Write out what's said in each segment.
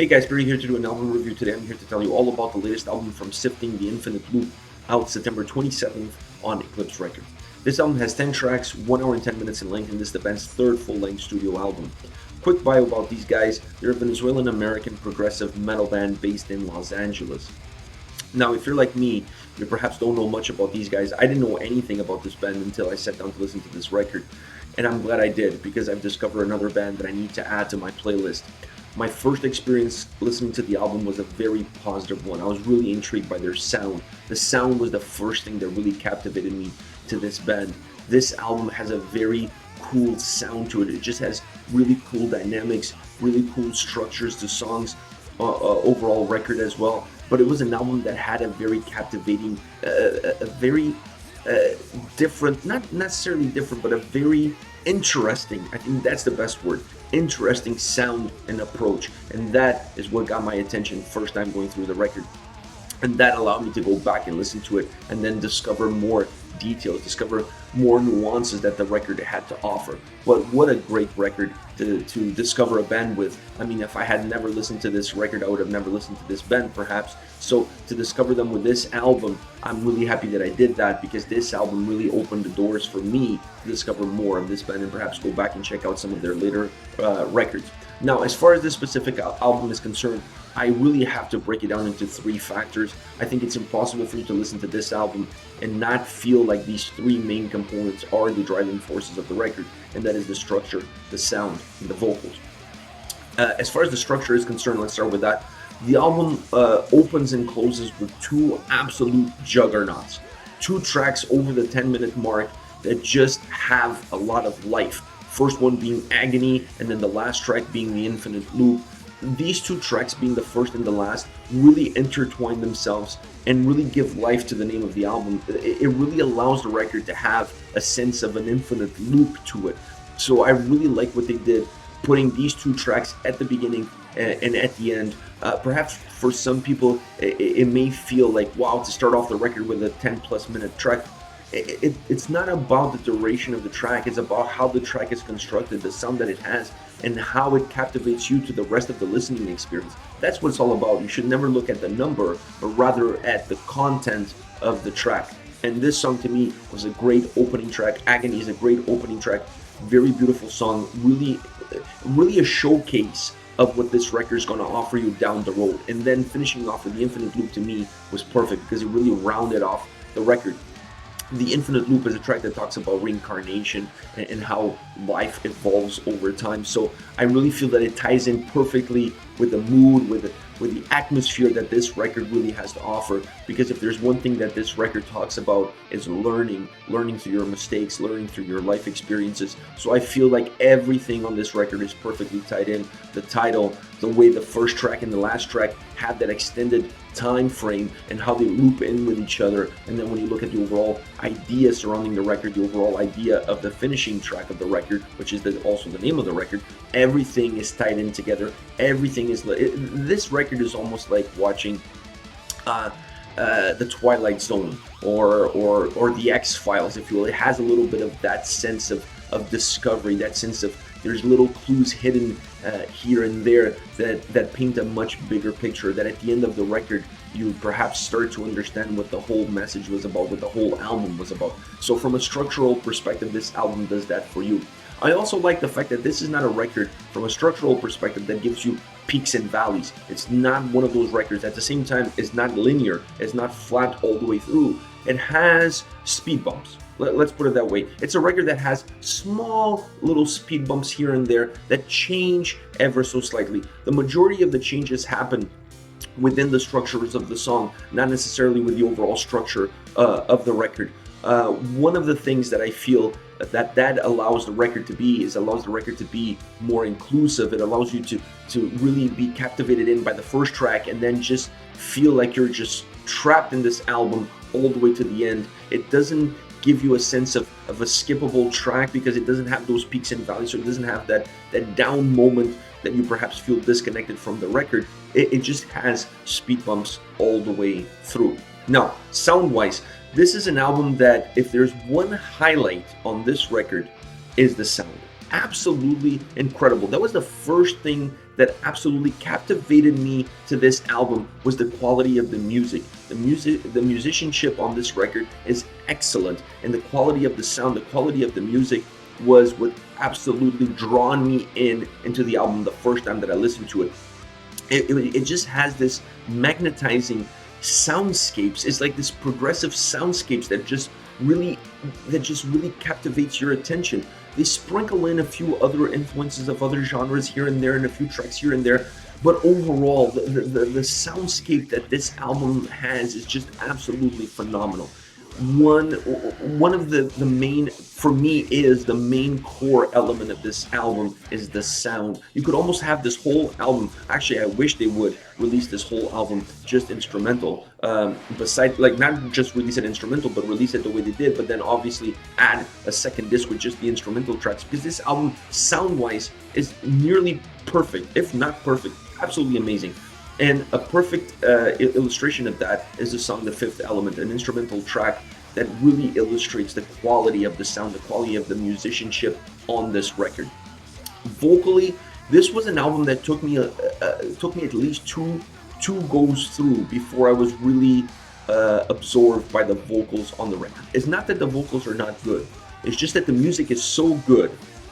Hey guys, Barry here to do an album review today. I'm here to tell you all about the latest album from Sifting, The Infinite Loop, out September 27th on Eclipse Records. This album has 10 tracks, 1 hour and 10 minutes in length, and this is the band's third full-length studio album. Quick bio about these guys. They're a Venezuelan-American progressive metal band based in Los Angeles. Now, if you're like me, you perhaps don't know much about these guys. I didn't know anything about this band until I sat down to listen to this record, and I'm glad I did, because I've discovered another band that I need to add to my playlist. My first experience listening to the album was a very positive one. I was really intrigued by their sound. The sound was the first thing that really captivated me to this band. This album has a very cool sound to it. It just has really cool dynamics, really cool structures to songs, overall record as well. But it was an album that had a very captivating, a very different, not necessarily different, but a very interesting, I think that's the best word, interesting sound and approach. And that is what got my attention first time going through the record. And that allowed me to go back and listen to it and then discover more details, discover more nuances that the record had to offer. But what a great record to discover a band with. I mean, if I had never listened to this record, I would have never listened to this band perhaps. So to discover them with this album, I'm really happy that I did that, because this album really opened the doors for me to discover more of this band and perhaps go back and check out some of their later records. Now, as far as this specific album is concerned, I really have to break it down into 3 factors. I think it's impossible for you to listen to this album and not feel like these 3 main components are the driving forces of the record, and that is the structure, the sound, and the vocals. As far as the structure is concerned, let's start with that. The album opens and closes with 2 absolute juggernauts. 2 tracks over the 10-minute mark that just have a lot of life. First one being Agony, and then the last track being The Infinite Loop. These 2 tracks, being the first and the last, really intertwine themselves and really give life to the name of the album. It really allows the record to have a sense of an infinite loop to it. So I really like what they did, putting these 2 tracks at the beginning and at the end. Perhaps for some people, it may feel like, wow, to start off the record with a 10+ minute track. It's not about the duration of the track, it's about how the track is constructed, the sound that it has, and how it captivates you to the rest of the listening experience. That's what it's all about. You should never look at the number, but rather at the content of the track. And this song to me was a great opening track. Agony is a great opening track. Very beautiful song. Really a showcase of what this record is going to offer you down the road. And then finishing off with The Infinite Loop to me was perfect, because it really rounded off the record. The Infinite Loop is a track that talks about reincarnation and how life evolves over time. So I really feel that it ties in perfectly with the mood, with the atmosphere that this record really has to offer. Because if there's one thing that this record talks about, is learning through your mistakes, learning through your life experiences. So I feel like everything on this record is perfectly tied in. The title, the way the first track and the last track have that extended time frame and how they loop in with each other. And then when you look at the overall idea surrounding the record, the overall idea of the finishing track of the record, which is also the name of the record, everything is tied in together. Everything is this record is almost like watching the Twilight Zone or the X-Files, if you will. It has a little bit of that sense of discovery, that sense of there's little clues hidden here and there that paint a much bigger picture, that at the end of the record you perhaps start to understand what the whole message was about, what the whole album was about. So from a structural perspective, this album does that for you. I also like the fact that this is not a record from a structural perspective that gives you peaks and valleys. It's not one of those records. At the same time, it's not linear. It's not flat all the way through. It has speed bumps. Let's put it that way. It's a record that has small little speed bumps here and there that change ever so slightly. The majority of the changes happen within the structures of the song, not necessarily with the overall structure of the record. One of the things that I feel that allows the record to be allows the record to be more inclusive. It allows you to really be captivated in by the first track and then just feel like you're just trapped in this album all the way to the end. It doesn't give you a sense of a skippable track, because it doesn't have those peaks and valleys, so it doesn't have that down moment that you perhaps feel disconnected from the record. It just has speed bumps all the way through. Now, sound-wise, this is an album that, if there's one highlight on this record, is the sound. Absolutely incredible. That was the first thing that absolutely captivated me to this album was the quality of the music. The musicianship on this record is excellent, and the quality of the sound, the quality of the music was what absolutely drawn me into the album the first time that I listened to it. It just has this magnetizing soundscapes. It's like this progressive soundscapes that just really captivates your attention. They sprinkle in a few other influences of other genres here and there, and a few tracks here and there, but overall the soundscape that this album has is just absolutely phenomenal. One of the main, for me, is the main core element of this album is the sound. You could almost have this whole album, actually I wish they would release this whole album just instrumental, besides, like, not just release it instrumental, but release it the way they did, but then obviously add a second disc with just the instrumental tracks, because this album sound wise is nearly perfect, if not perfect, absolutely amazing. And a perfect illustration of that is the song The Fifth Element, an instrumental track that really illustrates the quality of the sound, the quality of the musicianship on this record. Vocally, this was an album that took me at least two goes through before I was really absorbed by the vocals on the record. It's not that the vocals are not good, it's just that the music is so good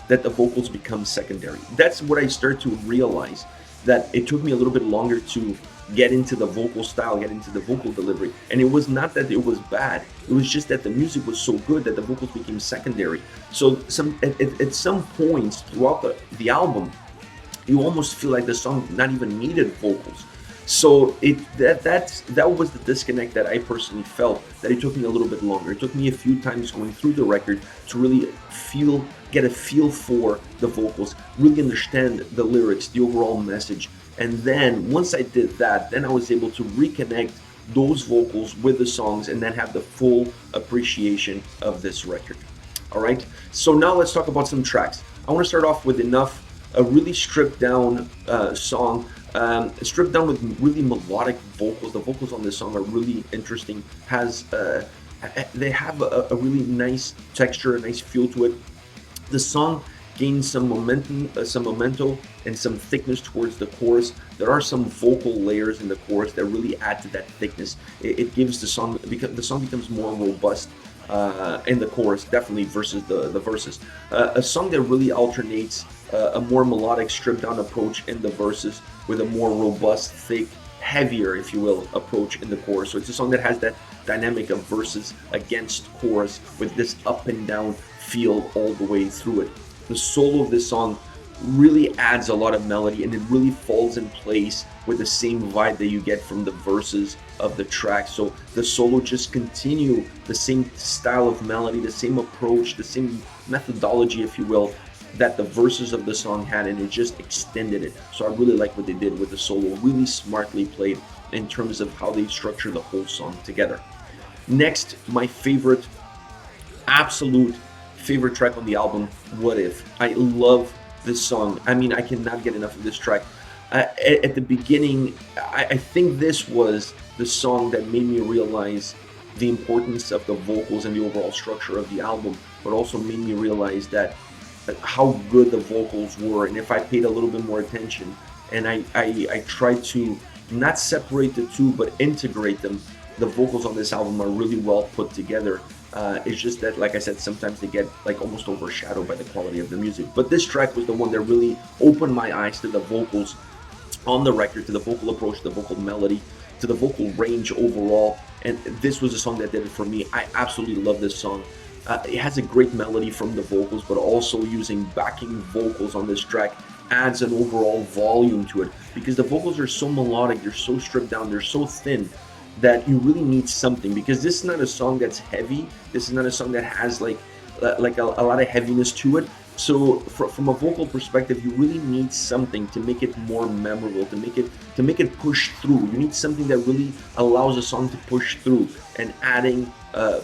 that the vocals become secondary. That's what I started to realize, that it took me a little bit longer to get into the vocal style, get into the vocal delivery. And it was not that it was bad, it was just that the music was so good that the vocals became secondary. So at some points throughout the album, you almost feel like the song not even needed vocals. So that was the disconnect that I personally felt, that it took me a little bit longer. It took me a few times going through the record to really get a feel for the vocals, really understand the lyrics, the overall message. And then once I did that, then I was able to reconnect those vocals with the songs and then have the full appreciation of this record. All right, so now let's talk about some tracks. I want to start off with a really stripped down song, stripped down with really melodic vocals. The vocals on this song are really interesting. They have a really nice texture, a nice feel to it. The song gains some momentum and some thickness towards the chorus. There are some vocal layers in the chorus that really add to that thickness. It gives the song becomes more robust in the chorus, definitely, versus the verses. A song that really alternates a more melodic, stripped down approach in the verses with a more robust, thick, heavier, if you will, approach in the chorus. So it's a song that has that dynamic of verses against chorus with this up and down feel all the way through it. The solo of this song really adds a lot of melody, and it really falls in place with the same vibe that you get from the verses of the track. So the solo just continue the same style of melody, the same approach, the same methodology, if you will, that the verses of the song had, and it just extended it. So I really like what they did with the solo, really smartly played in terms of how they structure the whole song together. Next, my absolute favorite track on the album, What If. I love this song. I mean, I cannot get enough of this track. At the beginning, I think this was the song that made me realize the importance of the vocals and the overall structure of the album, but also made me realize that how good the vocals were. And if I paid a little bit more attention and I tried to not separate the two but integrate them, the vocals on this album are really well put together. It's just that, like I said, sometimes they get like almost overshadowed by the quality of the music. But this track was the one that really opened my eyes to the vocals on the record, to the vocal approach, to the vocal melody, to the vocal range overall. And this was a song that did it for me. I absolutely love this song. It has a great melody from the vocals, but also using backing vocals on this track adds an overall volume to it, because the vocals are so melodic, they're so stripped down, they're so thin, that you really need something, because this is not a song that's heavy. This is not a song that has like a lot of heaviness to it. So from a vocal perspective, you really need something to make it more memorable, to make it push through. You need something that really allows a song to push through, and adding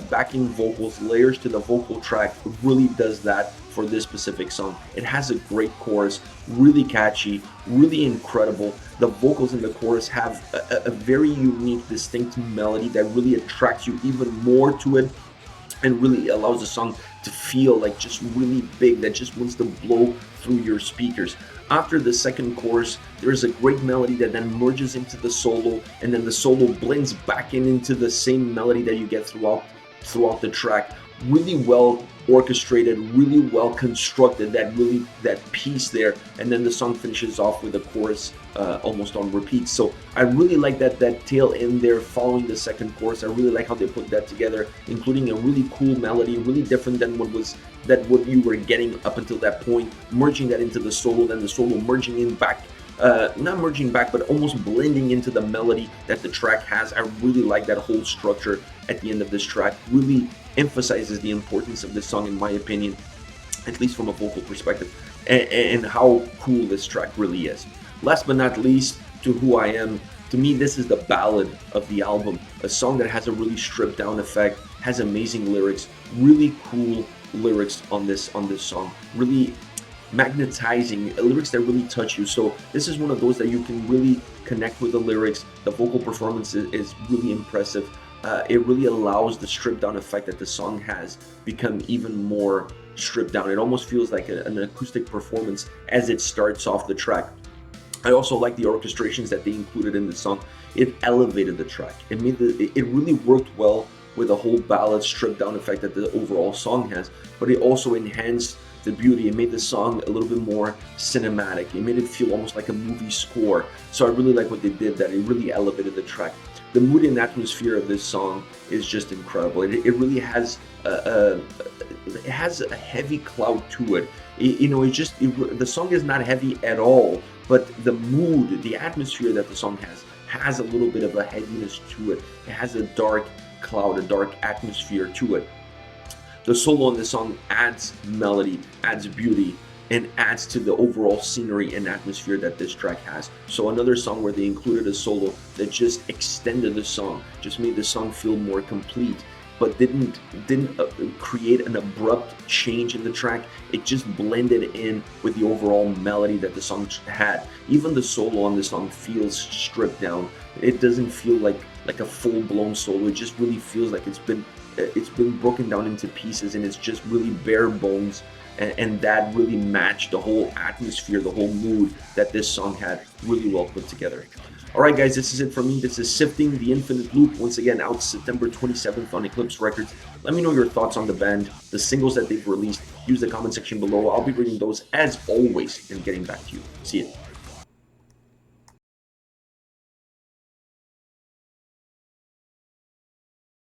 backing vocals, layers to the vocal track really does that for this specific song. It has a great chorus, really catchy, really incredible. The vocals in the chorus have a very unique, distinct melody that really attracts you even more to it. and really allows the song to feel like just really big, that just wants to blow through your speakers. After the second chorus, there is a great melody that then merges into the solo, and then the solo blends back into the same melody that you get throughout the track. Really well orchestrated, really well constructed, that piece there, and then the song finishes off with a chorus almost on repeat. So I really like that tail end there following the second chorus. I really like how they put that together, including a really cool melody, really different than what you were getting up until that point, merging that into the solo, then the solo merging in back, not merging back, but almost blending into the melody that the track has. I really like that whole structure at the end of this track. Really emphasizes the importance of this song, in my opinion, at least from a vocal perspective, and how cool this track really is. Last but not least, To Who I Am. To me, this is the ballad of the album, a song that has a really stripped down effect, has amazing lyrics, really cool lyrics on this song, really magnetizing lyrics that really touch you. So this is one of those that you can really connect with the lyrics. The vocal performance is really impressive. It really allows the stripped down effect that the song has become even more stripped down. It almost feels like an acoustic performance as it starts off the track. I also like the orchestrations that they included in the song. It elevated the track. It really worked well with the whole ballad stripped down effect that the overall song has, but it also enhanced the beauty. It made the song a little bit more cinematic. It made it feel almost like a movie score. So I really like what they did, that it really elevated the track. The mood and atmosphere of this song is just incredible. It really has it has a heavy cloud to it. The song is not heavy at all, but the mood, the atmosphere that the song has a little bit of a heaviness to it. It has a dark cloud, a dark atmosphere to it. The solo in this song adds melody, adds beauty, and adds to the overall scenery and atmosphere that this track has. So another song where they included a solo that just extended the song, just made the song feel more complete, but didn't create an abrupt change in the track. It just blended in with the overall melody that the song had. Even the solo on this song feels stripped down. It doesn't feel like a full-blown solo. It just really feels like it's been broken down into pieces, and it's just really bare bones. And that really matched the whole atmosphere, the whole mood that this song had, really well put together. Alright guys, this is it from me. This is Sifting, The Infinite Loop, once again out September 27th on Eclipse Records. Let me know your thoughts on the band, the singles that they've released. Use the comment section below. I'll be reading those as always and getting back to you. See you.